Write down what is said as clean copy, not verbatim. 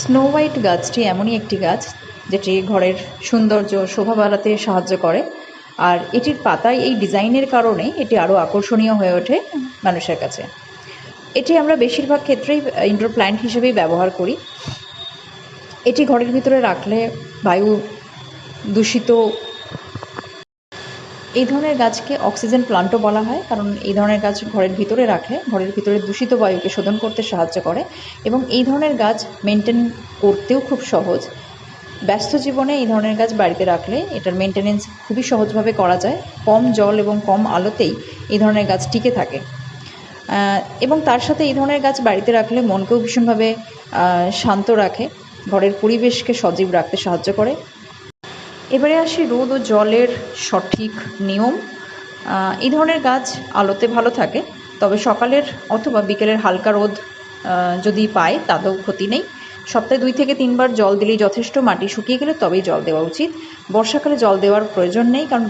Snow white গাছটি এমনই একটি গাছ যেটি ঘরের সৌন্দর্য শোভা বাড়াতে সাহায্য করে। আর এটির পাতায় এই ডিজাইনের কারণে এটি আরও আকর্ষণীয় হয়ে ওঠে মানুষের কাছে। এটি আমরা বেশিরভাগ ক্ষেত্রেই ইনডোর প্ল্যান্ট হিসেবেই ব্যবহার করি। এটি ঘরের ভিতরে রাখলে বায়ু দূষিত, এই ধরনের গাছকে অক্সিজেন প্লান্টও বলা হয়, কারণ এই ধরনের গাছ ঘরের ভিতরে রাখলে ঘরের ভিতরে দূষিত বায়ুকে শোধন করতে সাহায্য করে এবং এই ধরনের গাছ মেনটেন করতেও খুব সহজ। ব্যস্ত জীবনে এই ধরনের গাছ বাড়িতে রাখলে এটার মেনটেনেন্স খুবই সহজভাবে করা যায়। কম জল এবং কম আলোতেই এই ধরনের গাছ টিকে থাকে এবং তার সাথে এই ধরনের গাছ বাড়িতে রাখলে মনকেও ভীষণভাবে শান্ত রাখে, ঘরের পরিবেশকে সজীব রাখতে সাহায্য করে। এবারে আসি রোদ ও জলের সঠিক নিয়ম। এই ধরনের গাছ আলোতে ভালো থাকে, তবে সকালের অথবা বিকেলের হালকা রোদ যদি পায় তাতেও ক্ষতি নেই। সপ্তাহে 2 থেকে 3 বার জল দিলেই যথেষ্ট। মাটি শুকিয়ে গেলে তবেই জল দেওয়া উচিত। বর্ষাকালে জল দেওয়ার প্রয়োজন নেই, কারণ